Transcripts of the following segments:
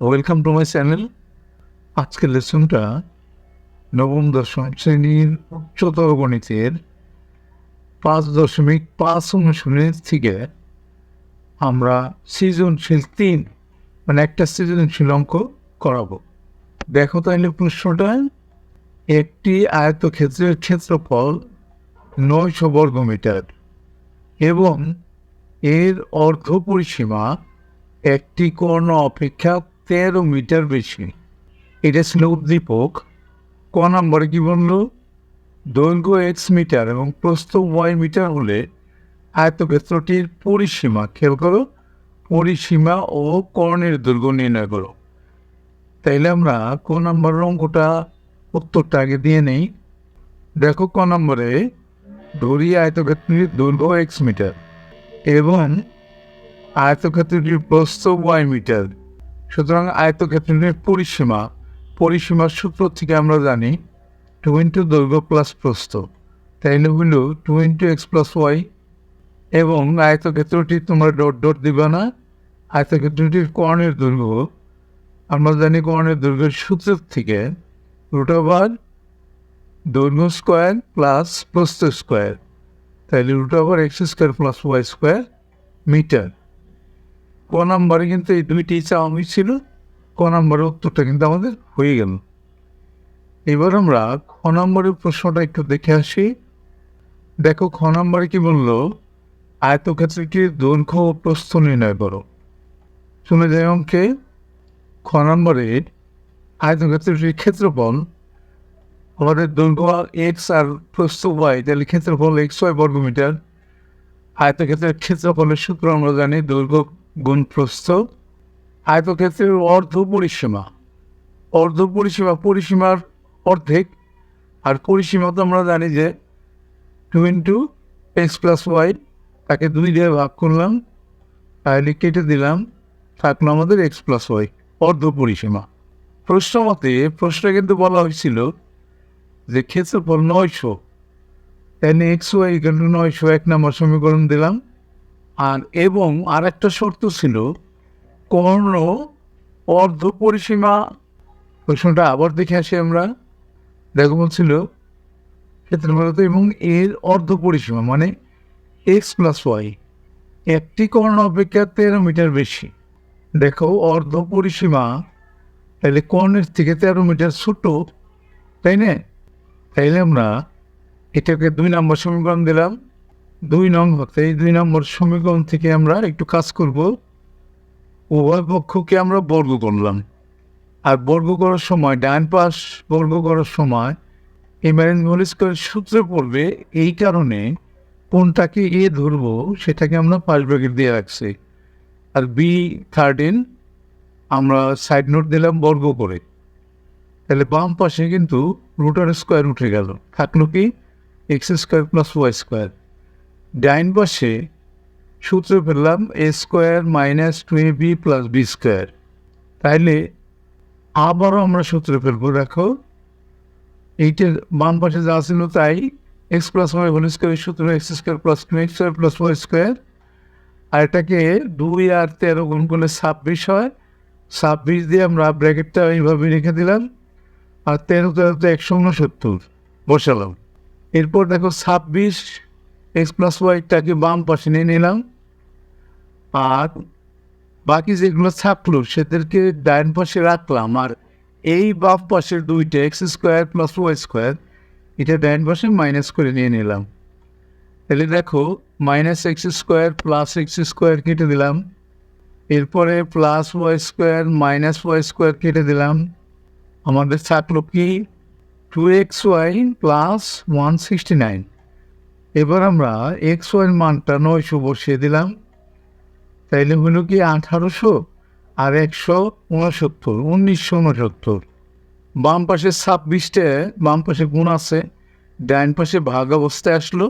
Welcome to my channel. আজকের লেসনটা নবম দশম শ্রেণীর উচ্চতর গণিতের 5.5 অনুশীলনী থেকে আমরা সৃজনশীল 3 একটা সৃজনশীল অঙ্ক করাবো। দেখো তাইলে প্রশ্নটা, একটি আয়তক্ষেত্রের ক্ষেত্রফল 900 বর্গমিটার এবং এর অর্ধ পরিসীমা একটি কর্ণ অপেক্ষা 13 মিটার বেশি। এটা ছিল উদ্দীপক। ক নম্বরে কি বললো, দৈর্ঘ্য x মিটার এবং প্রস্থ y মিটার হলে আয়তক্ষেত্রটির পরিসীমা, খেয়াল করো, পরিসীমা ও কর্ণের দৈর্ঘ্য নির্ণয় করো। তাইলে আমরা ক নম্বরের অঙ্কটা উত্তরটা আগে দিয়ে নেই। দেখো ক নম্বরে ধরি আয়তক্ষেত্রটির দৈর্ঘ্য x মিটার এবং আয়তক্ষেত্রটির প্রস্থ y মিটার। সুতরাং আয়তক্ষেত্রটির পরিসীমার সূত্র থেকে আমরা জানি 2 ইন্টু দৈর্ঘ্য প্লাস প্রস্থ, তাইলে হইল 2 ইন্টু এক্স প্লাস ওয়াই। এবং আয়তক্ষেত্রটি তোমরা ডট ডট দিবা না। আয়তক্ষেত্রটির কর্ণের দৈর্ঘ্য আমরা জানি, কর্ণের দৈর্ঘ্যের সূত্রের থেকে √ দৈর্ঘ্য স্কোয়ার প্লাস প্রস্থ স্কোয়ার, তাইলে √x² প্লাস y² মিটার। ক নম্বরে কিন্তু এই দুইটি চাওয়া হয়েছিল। ক নম্বরের উত্তরটা কিন্তু আমাদের হয়ে গেল। এবার আমরা খ নম্বরের প্রশ্নটা একটু দেখে আসি। দেখো খ নম্বরে কি বললো, আয়তক্ষেত্রটির দৈর্ঘ্য ও প্রস্থ নির্ণয় করো। শুনে যাই অঙ্কে। খ নম্বরে আয়তক্ষেত্রটির ক্ষেত্রফল, আমাদের দৈর্ঘ্য x আর প্রস্থ y, তাহলে ক্ষেত্রফল xy বর্গমিটার। আয়তক্ষেত্রের ক্ষেত্রফলের সূত্র আমরা জানি দৈর্ঘ্য গুণ প্রস্থ। আয়তক্ষেত্রের পরিসীমার অর্ধেক, আর পরিসীমা তো আমরা জানি যে 2 ইন্টু এক্স প্লাস ওয়াই, তাকে 2 দিয়ে ভাগ করলাম, তাহলে কেটে দিলাম, থাকলো আমাদের x প্লাস ওয়াই অর্ধ পরিসীমা। প্রশ্নে কিন্তু বলা হয়েছিল যে ক্ষেত্রফল 900, তাহলে xy = 900, 1 নম্বর সমীকরণ দিলাম। এবং আরেকটা শর্ত ছিল কর্ণ অর্ধ পরিসীমা। প্রশ্নটা আবার দেখে আসি আমরা। দেখো বলছিল ক্ষেত্রফল এবং এর অর্ধ পরিসীমা মানে x প্লাস ওয়াই একটি কর্ণ অপেক্ষা 13 মিটার বেশি। দেখো অর্ধ পরিসীমা, তাহলে কর্ণের থেকে 13 মিটার ছোট, তাই না? তাইলে আমরা এটাকে 2 নম্বর সমীকরণ দিলাম। 2 নং হতে এই 2 নম্বর সমীকরণ থেকে আমরা একটু কাজ করব। উভয় পক্ষকে আমরা বর্গ করলাম, আর বর্গ করার সময় ডান পাশ বর্গ করার সময় স্কয়ারের সূত্রে পড়বে। এই কারণে কোনটাকে এ ধরবো সেটাকে আমরা পাশ ব্র্যাকেট দিয়ে রাখছি, আর B13 আমরা সাইড নোট দিলাম বর্গ করে। তাহলে বাম পাশে কিন্তু √স্কয়ার উঠে গেল, থাকলো কি x² প্লাস y²। ডাইন পাশে সূত্রে ফেললাম a² - 2ab প্লাস b²। তাইলে আবারও আমরা সূত্রে ফেলবো। দেখো এইটার বাম পাশে যা ছিল তাই, x প্লাস y হোল স্কয়ারের সূত্র x² plus 2x² plus y²। আর এটাকে 2 আর 13 গুণ করলে 26 হয়। 26 দিয়ে আমরা ব্র্যাকেটটা এইভাবে রেখে দিলাম, আর 13 × 169 বসালাম। এরপর দেখো 26 x প্লাস ওয়াইটাকে বাম পাশে নিয়ে নিলাম, আর বাকি যেগুলো থাকলো সেদেরকে ডাইন পাশে রাখলাম। আর এই বাম পাশের দুইটা x² প্লাস y², এটা ডাইন পাশে মাইনাস করে নিয়ে নিলাম। তাহলে দেখো -x² প্লাস x² কেটে দিলাম, এরপরে প্লাস y² মাইনাস y² কেটে দিলাম। আমাদের থাকলো কি 2xy প্লাস 169। এবার আমরা xy মানটা 900 বসিয়ে দিলাম, তাইলে হলো কি 1800 আর 169, 1969। বাম পাশে 26টা বাম পাশে গুণ আছে, ডাইন পাশে ভাগ অবস্থায় আসলো।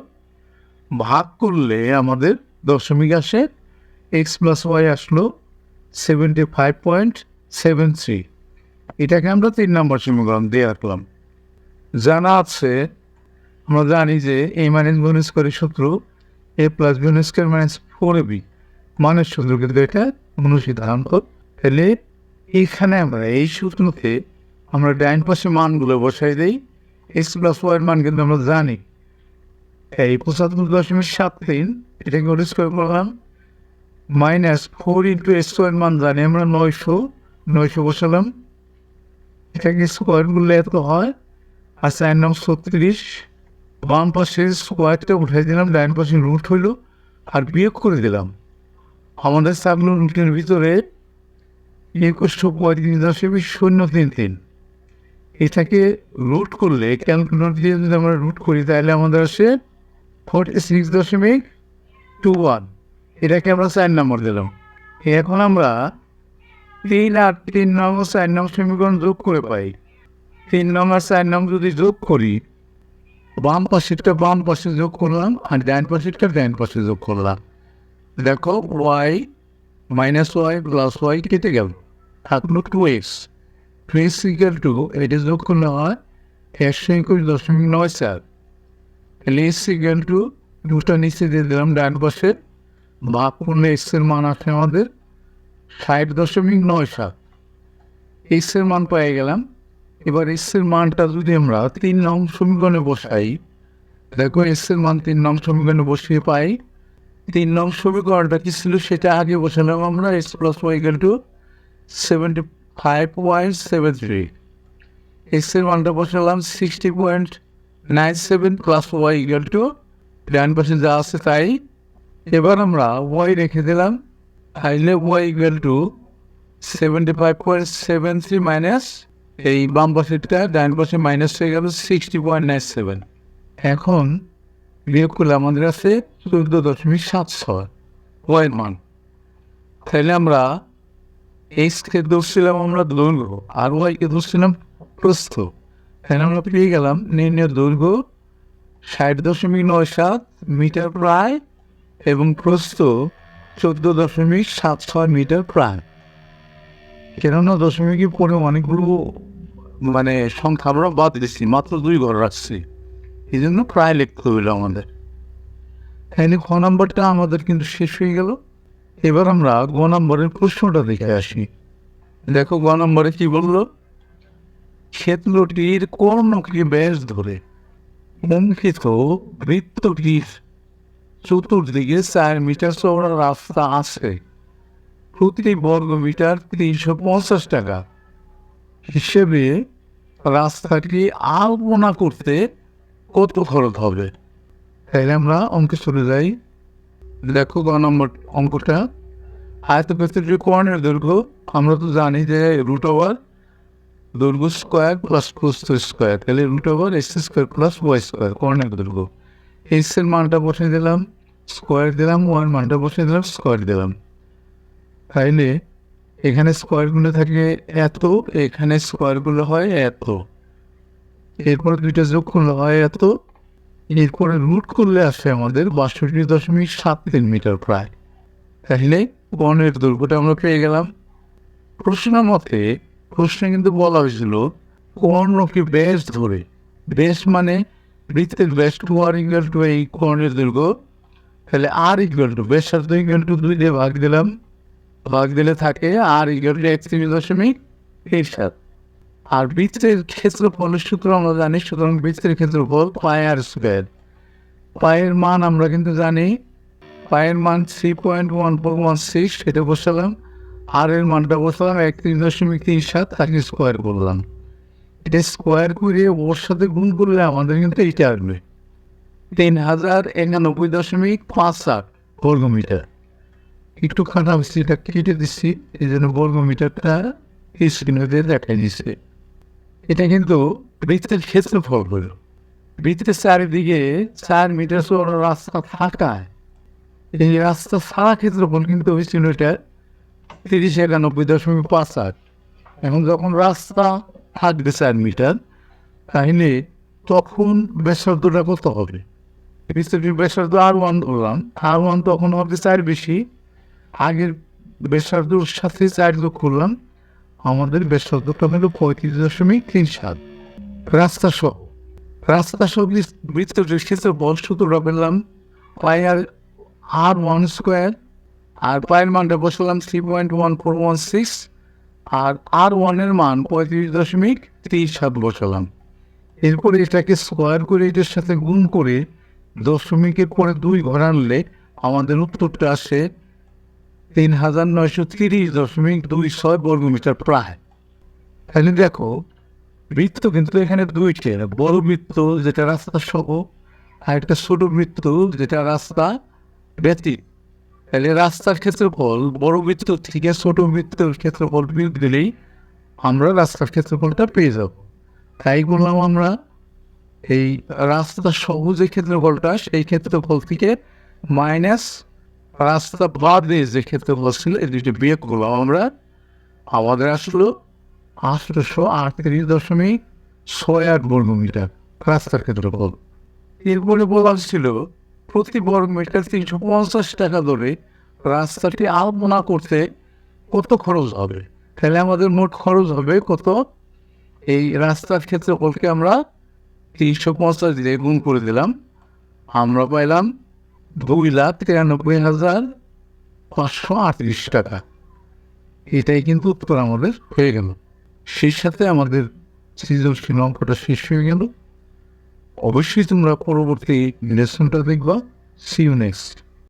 ভাগ করলে আমাদের দশমিক আসে, x প্লাস ওয়াই আসলো 75.73। এটাকে আমরা 3 নম্বর সমীকরণ দিয়ে রাখলাম। জানা আছে, আমরা জানি যে a - b² সূত্র a + b² - 4ab মানের সূত্র, কিন্তু এটা অনুসিদ্ধান্ত। তাহলে এখানে আমরা এই সূত্রতে আমরা ডাইন পাশে মানগুলো বসাই দিই। এক্স প্লাস ওয়াইয়ের মান কিন্তু আমরা জানি এই 75.73, এটাকে হোল স্কোয়ার করলাম, মাইনাস 4 ইন্টু এক্স ওয়াইয়ের মান জানি আমরা 900 বসালাম, এটাকে স্কোয়ার করলে এত হয়। আর 4 নং 36, বাম পাশে স্কোয়ারটা উঠাই দিলাম, ডাইন পাশে রুট হইল, আর বিয়োগ করে দিলাম। আমাদের থাকলো রুটের ভিতরে 2135.033। এটাকে রুট করলে ক্যালকুলেটর দিয়ে যদি আমরা রুট করি তাহলে আমাদের আসে 46.21। এটাকে আমরা 4 নম্বর দিলাম। এখন আমরা 3 আর 3 নং ও 4 নং সমীকরণ যোগ করে পাই। 3 নং আর 4 নং যদি যোগ করি, বাম পাশেরটা বাম পাশে যোগ করলাম আর ডাইন পাশেরটা ডাইন পাশে যোগ করলাম। দেখো Y minus Y plus Y কেটে গেল, থাকলো 2x। 2x ইকুয়াল টু, এটা যোগ করলে হয় 121.94। তাহলে এক্স ইকুয়াল টু, দুটা নিচে দিয়ে দিলাম ডাইন পাশে, ভাগ করলে এক্সের মান আসে আমাদের 60.97। এক্সের মান পেয়ে গেলাম। এবার এক্সের মানটা যদি আমরা 3 নং সমীকরণে বসাই, দেখো এক্সের মান 3 নং সমীকরণে বসিয়ে পাই। 3 নং সমীকরণটা কি ছিল সেটা আগে বসালাম আমরা, X plus Y equal to 75.73। এক্সের মানটা বসালাম 60.97 প্লাস ওয়াই ইকুয়াল টু ডান পাশে যা আছে তাই। এবার আমরা ওয়াই রেখে দিলাম, তাইলে ওয়াই ইকুয়াল টু 75.73 মাইনাস এই বাম পাশেরটা ডান পাশে মাইনাস হয়ে গেল 60.97। এখন বিয়োগ করলে আমাদের আছে 14.76 ওয়াইয়ের মান। তাহলে আমরা এক্সকে ধরছিলাম আমরা দৈর্ঘ্য আর ওয়াইকে ধরছিলাম প্রস্থ। তাহলে আমরা পেয়ে গেলাম নির্ণয় দৈর্ঘ্য 60.97 মিটার প্রায় এবং প্রস্থ 14.76 মিটার প্রায়। কেননা দশমিকের পরে অনেকগুলো সংখ্যা আমরা বাদ দিচ্ছি, মাত্র 2 ঘর রাখছি, এই জন্য প্রায় লিখতে হইল আমাদের। তাহলে খ নম্বরটা আমাদের কিন্তু শেষ হয়ে গেল। এবার আমরা গ নম্বরের প্রশ্নটা দেখে আসি। দেখো গ নম্বরে কি বললো, ক্ষেত্রটির কর্ণকে ব্যাস ধরে অঙ্কিত বৃত্তটির চতুর্দিকে 4 মিটার চওড়া রাস্তা আছে, প্রতি বর্গ মিটার 350 টাকা হিসেবে রাস্তাটি আলপনা করতে কত খরচ হবে? তাইলে আমরা অঙ্কে চলে যাই। দেখো গ নম্বর অঙ্কটা, আয়তক্ষেত্রের কর্ণের দৈর্ঘ্য আমরা তো জানি যে রুট ওভার দৈর্ঘ্য স্কোয়ার প্লাস প্রস্থ স্কোয়ার, তাহলে root over X square plus Y square কর্ণের দৈর্ঘ্য। এক্স এর মানটা বসে দিলাম, স্কোয়ার দিলাম, ওয়ার মানটা বসে দিলাম, স্কোয়ার দিলাম। তাইলে এখানে স্কোয়ারগুলো থাকে এত, এখানে স্কোয়ারগুলো হয় এত, এরপরে দুইটা যোগ করলে হয় এত, এরপরে রুট করলে আসে আমাদের 62.73 মিটার প্রায়। তাহলে কর্ণের দৈর্ঘ্যটা আমরা পেয়ে গেলাম। প্রশ্নে কিন্তু বলা হয়েছিল কর্ণকে ব্যাস ধরে, ব্যাস মানে বৃত্তের ব্যাস 2r ইকুয়াল টু এই কর্ণের দৈর্ঘ্য। তাহলে আর ইকুয়াল টু ব্যাসার্ধ ইকুয়াল টু 2 দিয়ে ভাগ দিলাম, ভাগ দিলে থাকে আর ইকুয়াল টু 31.87। আর বৃত্তের ক্ষেত্রফলের সূত্র আমরা জানি, সুতরাং বৃত্তের ক্ষেত্রফল পাই আর স্কোয়ার। পায়ের মান আমরা কিন্তু জানি, পায়ের মান 3.1416, সেটা বসালাম, আর এর মানটা বসালাম 31.37, তাকে স্কোয়ার করলাম। এটা স্কোয়ার করে ওর সাথে গুণ করলে আমাদের কিন্তু এইটা আসবে 3091.58 বর্গমিটার। একটু খারাপ হচ্ছে, এটা কেটে দিচ্ছি, এই জন্য বর্গমিটারটা স্ক্রিনে দিয়ে দেখাই দিচ্ছে। এটা কিন্তু বৃত্তের ক্ষেত্রফল হলো। বৃত্তের চারিদিকে 4 মিটার চওড়া রাস্তা থাকায় এই রাস্তা সারা ক্ষেত্রফল কিন্তু হয়েছিল এটা 3091.58। এখন যখন রাস্তা থাকবে 4 মিটার, তাহলে তখন ব্যাসার্ধটা কত হবে? বৃত্তটির ব্যাসার্ধ R1 ধরলাম, R1 তখন হবে 4 বেশি, আগের ব্যাসার্ধর সাথে 4 যোগ করলাম, আমাদের ব্যাসার্ধটা হলো 35.37। রাস্তা সহ বৃত্তটির ক্ষেত্রফল সূত্রটা পেলাম পাই আর 1 স্কোয়ার, আর পায়ের মানটা বসালাম 3.1416, আর ওয়ানের মান 35.37 বসালাম। এরপরে এটাকে স্কোয়ার করে এটার সাথে গুণ করে দশমিকের পরে 2 ঘর আনলে আমাদের উত্তরটা আসে 3930.26 বর্গমিটার প্রায়। তাহলে দেখো বৃত্ত কিন্তু এখানে দুইটা, বড় বৃত্ত যেটা রাস্তা সহ আর একটা ছোট বৃত্ত যেটা রাস্তা ব্যতীত। তাহলে রাস্তার ক্ষেত্রফল বড় বৃত্ত থেকে ছোট বৃত্তের ক্ষেত্রফল বিয়োগ দিলেই আমরা রাস্তার ক্ষেত্রফলটা পেয়ে যাব। তাই বললাম আমরা এই রাস্তা সহ যে ক্ষেত্রফলটা সেই ক্ষেত্রফল থেকে মাইনাস রাস্তা বাদে যে ক্ষেত্রফল ছিল এই দুইটা বিয়োগ করলাম আমরা। আমাদের আসলো 838.68 বর্গমিটার রাস্তার ক্ষেত্রফল। এরপরে বলা ছিল প্রতি বর্গমিটার 350 টাকা ধরে রাস্তাটি আলপনা করতে কত খরচ হবে। তাহলে আমাদের মোট খরচ হবে কত? এই রাস্তার ক্ষেত্রফলকে আমরা 350 দিয়ে গুণ করে দিলাম, আমরা পাইলাম 2,93,538 টাকা। এটাই কিন্তু উত্তর আমাদের হয়ে গেল। সেই সাথে আমাদের সৃজনশীল অঙ্কটা শেষ হয়ে গেল। অবশ্যই তোমরা পরবর্তী লেসনটা দেখবা। See you next.